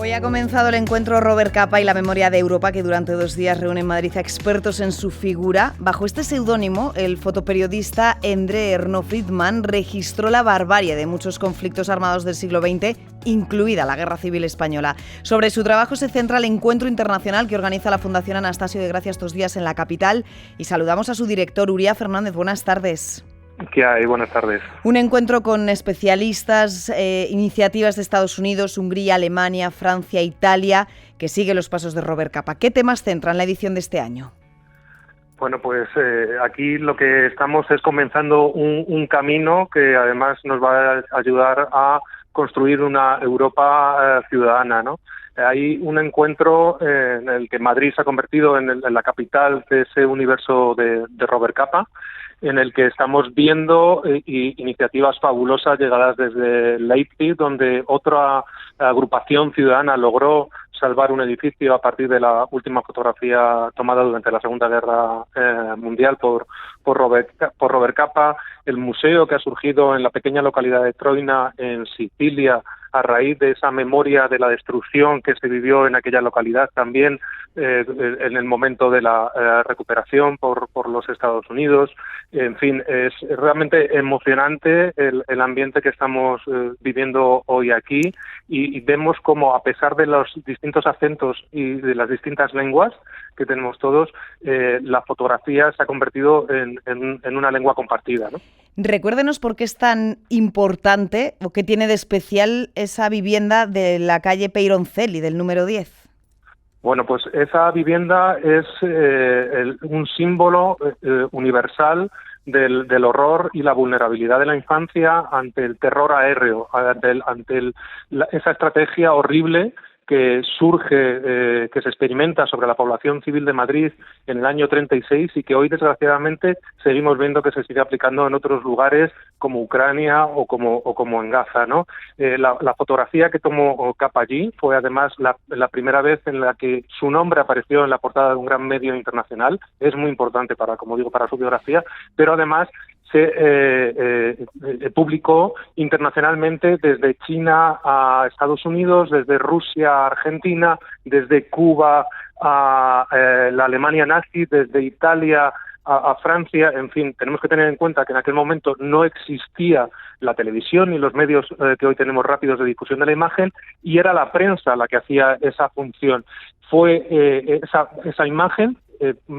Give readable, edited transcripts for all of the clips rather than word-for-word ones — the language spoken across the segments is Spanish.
Hoy ha comenzado el encuentro Robert Capa y la Memoria de Europa, que durante 2 días reúne en Madrid a expertos en su figura. Bajo este seudónimo, el fotoperiodista Endre Erno Friedman registró la barbarie de muchos conflictos armados del siglo XX, incluida la Guerra Civil Española. Sobre su trabajo se centra el encuentro internacional que organiza la Fundación Anastasio de Gracia estos días en la capital. Y saludamos a su director, Uría Fernández. Buenas tardes. ¿Qué hay? Buenas tardes. Un encuentro con especialistas, iniciativas de Estados Unidos, Hungría, Alemania, Francia, Italia, que sigue los pasos de Robert Capa. ¿Qué temas centran la edición de este año? Bueno, pues aquí lo que estamos es comenzando un camino que además nos va a ayudar a construir una Europa ciudadana, ¿no? Hay un encuentro en el que Madrid se ha convertido en la capital de ese universo de Robert Capa, en el que estamos viendo iniciativas fabulosas llegadas desde Leipzig, donde otra agrupación ciudadana logró salvar un edificio a partir de la última fotografía tomada durante la Segunda Guerra Mundial por Robert Capa, el museo que ha surgido en la pequeña localidad de Troina, en Sicilia, a raíz de esa memoria de la destrucción que se vivió en aquella localidad también en el momento de la recuperación por los Estados Unidos. En fin, es realmente emocionante el ambiente que estamos viviendo hoy aquí y vemos como, a pesar de los distintos acentos y de las distintas lenguas que tenemos todos, la fotografía se ha convertido en una lengua compartida, ¿no? Recuérdenos por qué es tan importante o qué tiene de especial esa vivienda de la calle Peyroncelli, del número 10. Bueno, pues esa vivienda es un símbolo universal del horror y la vulnerabilidad de la infancia ante el terror aéreo, ante esa estrategia horrible que surge, que se experimenta sobre la población civil de Madrid en el año 36 y que hoy, desgraciadamente, seguimos viendo que se sigue aplicando en otros lugares como Ucrania o como en Gaza, ¿no? La fotografía que tomó Capa allí fue, además, la primera vez en la que su nombre apareció en la portada de un gran medio internacional. Es muy importante para su biografía, pero además se publicó internacionalmente desde China a Estados Unidos, desde Rusia a Argentina, desde Cuba a la Alemania nazi, desde Italia a Francia. En fin, tenemos que tener en cuenta que en aquel momento no existía la televisión ni los medios que hoy tenemos rápidos de difusión de la imagen, y era la prensa la que hacía esa función. Fue esa imagen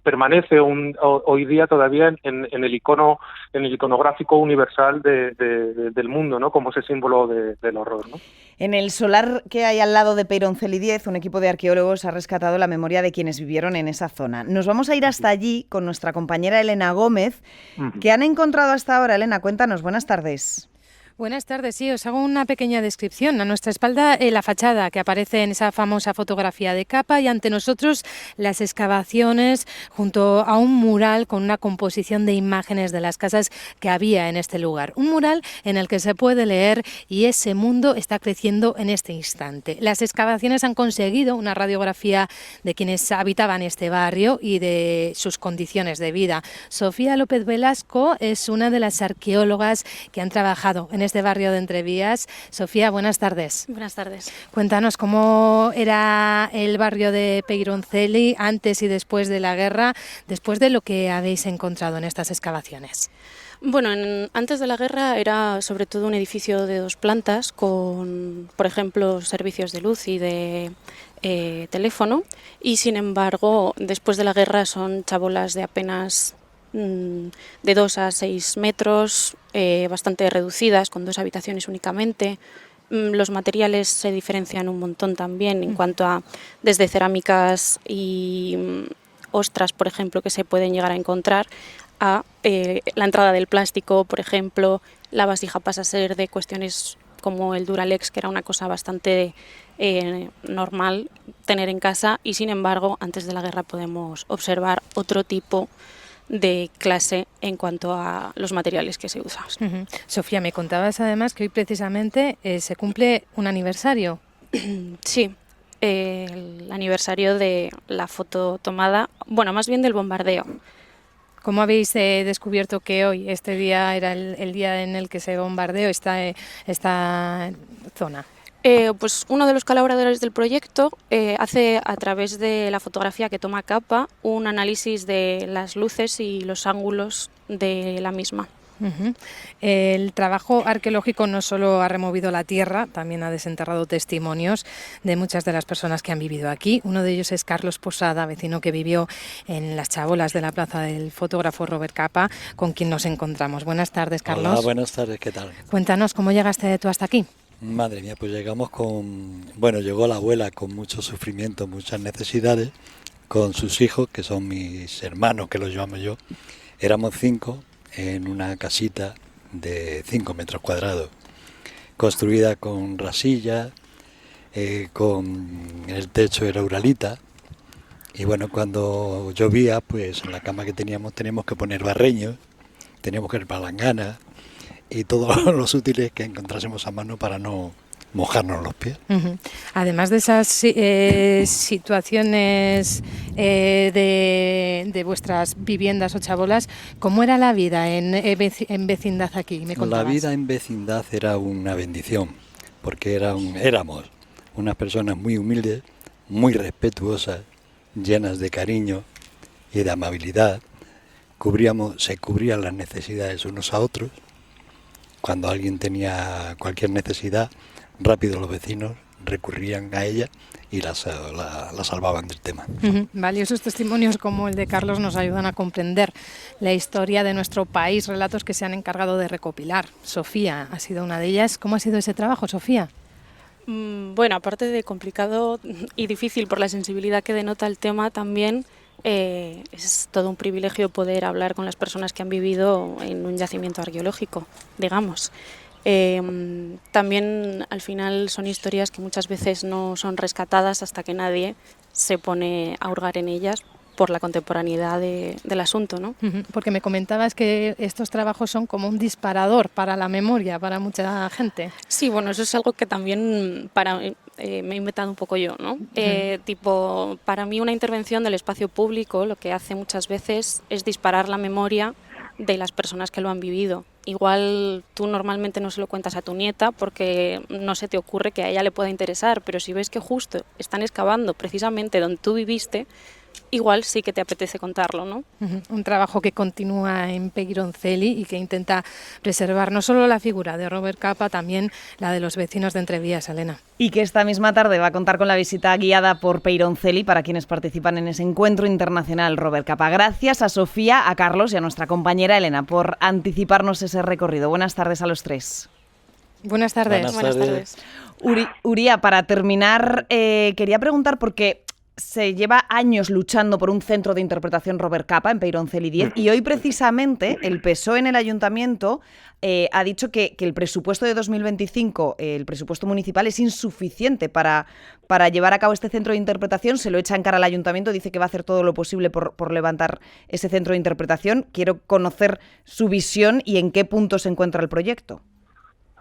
permanece hoy día todavía en el iconográfico universal del mundo, ¿no? Como ese símbolo del horror, ¿no? En el solar que hay al lado de Peyroncelli 10, un equipo de arqueólogos ha rescatado la memoria de quienes vivieron en esa zona. Nos vamos a ir hasta allí con nuestra compañera Elena Gómez. ¿Qué han encontrado hasta ahora? Elena, cuéntanos. Buenas tardes. Buenas tardes, sí, os hago una pequeña descripción. A nuestra espalda la fachada que aparece en esa famosa fotografía de Capa, y ante nosotros las excavaciones junto a un mural con una composición de imágenes de las casas que había en este lugar. Un mural en el que se puede leer: y ese mundo está creciendo en este instante. Las excavaciones han conseguido una radiografía de quienes habitaban este barrio y de sus condiciones de vida. Sofía López Velasco es una de las arqueólogas que han trabajado en este barrio de Entrevías. Sofía, buenas tardes. Buenas tardes. Cuéntanos cómo era el barrio de Peyroncelli antes y después de la guerra, después de lo que habéis encontrado en estas excavaciones. Bueno, antes de la guerra era sobre todo un edificio de 2 plantas con, por ejemplo, servicios de luz y de teléfono, y sin embargo, después de la guerra son chabolas de apenas de 2 a 6 metros, bastante reducidas, con 2 habitaciones únicamente. Los materiales se diferencian un montón también en cuanto a desde cerámicas y ostras, por ejemplo, que se pueden llegar a encontrar, a la entrada del plástico, por ejemplo. La vasija pasa a ser de cuestiones como el Duralex, que era una cosa bastante normal tener en casa, y sin embargo, antes de la guerra podemos observar otro tipo de clase en cuanto a los materiales que se usan. Sofía, me contabas además que hoy precisamente se cumple un aniversario. Sí, el aniversario de la foto tomada, bueno, más bien del bombardeo. ¿Cómo habéis descubierto que hoy, este día, era el día en el que se bombardeó esta zona? Pues uno de los colaboradores del proyecto hace, a través de la fotografía que toma Capa, un análisis de las luces y los ángulos de la misma. Uh-huh. El trabajo arqueológico no solo ha removido la tierra, también ha desenterrado testimonios de muchas de las personas que han vivido aquí. Uno de ellos es Carlos Posada, vecino que vivió en las chabolas de la plaza del fotógrafo Robert Capa, con quien nos encontramos. Buenas tardes, Carlos. Hola, buenas tardes, ¿qué tal? Cuéntanos, ¿cómo llegaste tú hasta aquí? Madre mía, pues llegamos llegó la abuela con mucho sufrimiento, muchas necesidades, con sus hijos, que son mis hermanos, que los llamo yo. Éramos 5 en una casita de 5 metros cuadrados, construida con rasillas, con el techo era uralita, y bueno, cuando llovía, pues en la cama que teníamos que poner barreños, teníamos que poner palanganas, y todos los útiles que encontrásemos a mano para no mojarnos los pies. Uh-huh. Además de esas situaciones de vuestras viviendas o chabolas, ¿cómo era la vida en vecindad aquí? ¿Me contabas? La vida en vecindad era una bendición, porque éramos unas personas muy humildes, muy respetuosas, llenas de cariño y de amabilidad. Se cubrían las necesidades unos a otros. Cuando alguien tenía cualquier necesidad, rápido los vecinos recurrían a ella y la salvaban del tema. Uh-huh. Valiosos testimonios como el de Carlos nos ayudan a comprender la historia de nuestro país, relatos que se han encargado de recopilar. Sofía ha sido una de ellas. ¿Cómo ha sido ese trabajo, Sofía? Bueno, aparte de complicado y difícil por la sensibilidad que denota el tema, también es todo un privilegio poder hablar con las personas que han vivido en un yacimiento arqueológico, digamos. También al final son historias que muchas veces no son rescatadas hasta que nadie se pone a hurgar en ellas por la contemporaneidad del asunto, ¿no? Porque me comentabas que estos trabajos son como un disparador para la memoria, para mucha gente. Sí, bueno, eso es algo que también me he inventado un poco yo, ¿no? Para mí una intervención del espacio público lo que hace muchas veces es disparar la memoria de las personas que lo han vivido. Igual tú normalmente no se lo cuentas a tu nieta porque no se te ocurre que a ella le pueda interesar, pero si ves que justo están excavando precisamente donde tú viviste, igual sí que te apetece contarlo, ¿no? Un trabajo que continúa en Peyroncelli y que intenta preservar no solo la figura de Robert Capa, también la de los vecinos de Entrevías, Elena. Y que esta misma tarde va a contar con la visita guiada por Peyroncelli para quienes participan en ese encuentro internacional Robert Capa. Gracias a Sofía, a Carlos y a nuestra compañera Elena por anticiparnos ese recorrido. Buenas tardes a los tres. Buenas tardes. Buenas tardes. Uría, para terminar, quería preguntar por qué se lleva años luchando por un centro de interpretación Robert Capa en Peyroncelli 10 y hoy precisamente el PSOE en el ayuntamiento ha dicho que el presupuesto de 2025, el presupuesto municipal, es insuficiente para llevar a cabo este centro de interpretación. Se lo echa en cara al ayuntamiento, dice que va a hacer todo lo posible por levantar ese centro de interpretación. Quiero conocer su visión y en qué punto se encuentra el proyecto.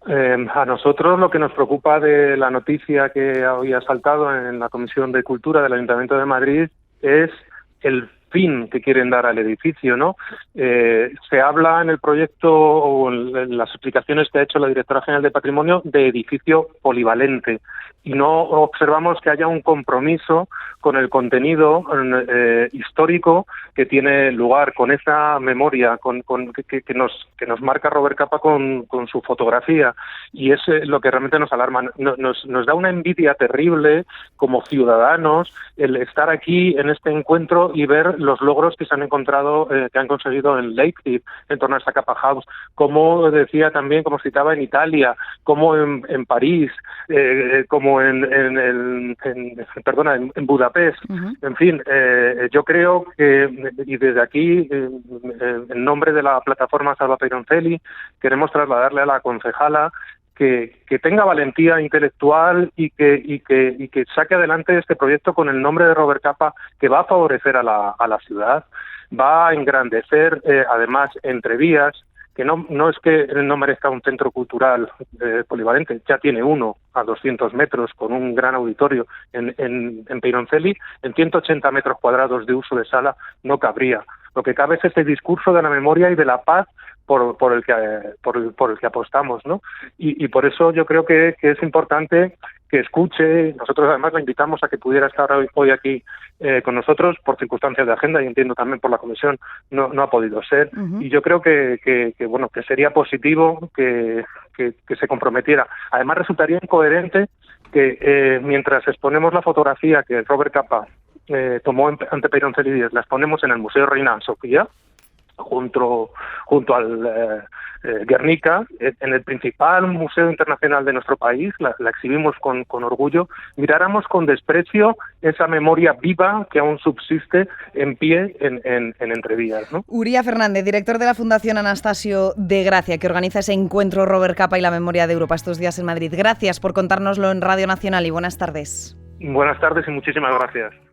A nosotros lo que nos preocupa de la noticia que había saltado en la Comisión de Cultura del Ayuntamiento de Madrid es el fin que quieren dar al edificio, ¿no? Se habla en el proyecto o en las explicaciones que ha hecho la Directora General de Patrimonio de edificio polivalente y no observamos que haya un compromiso con el contenido histórico que tiene lugar, con esa memoria que nos marca Robert Capa con su fotografía, y es lo que realmente nos alarma. Nos da una envidia terrible como ciudadanos el estar aquí en este encuentro y ver los logros que se han encontrado, que han conseguido en Leipzig en torno a esta Capa House, como decía también, como citaba, en Italia, como en París, como en Budapest. Uh-huh. En fin, yo creo que, y desde aquí, en nombre de la plataforma Salva Peyroncelli, queremos trasladarle a la concejala que tenga valentía intelectual y que saque adelante este proyecto con el nombre de Robert Capa, que va a favorecer a la ciudad, va a engrandecer, además, Entrevías, que no es que no merezca un centro cultural polivalente, ya tiene uno a 200 metros con un gran auditorio en Peyroncelli, en 180 metros cuadrados de uso de sala no cabría. Lo que cabe es este discurso de la memoria y de la paz por el que apostamos, ¿no? Y por eso yo creo que es importante que escuche. Nosotros además la invitamos a que pudiera estar hoy aquí con nosotros por circunstancias de agenda, y entiendo también por la comisión no ha podido ser. Y yo creo que bueno, que sería positivo que se comprometiera. Además resultaría incoherente que mientras exponemos la fotografía que Robert Capa tomó ante Peyron Celibies, la exponemos en el Museo Reina Sofía, junto al Guernica, en el principal museo internacional de nuestro país, la exhibimos con orgullo, miráramos con desprecio esa memoria viva que aún subsiste en pie en Entrevías, ¿no? Uría Fernández, director de la Fundación Anastasio de Gracia, que organiza ese encuentro Robert Capa y la memoria de Europa estos días en Madrid. Gracias por contárnoslo en Radio Nacional y buenas tardes. Buenas tardes y muchísimas gracias.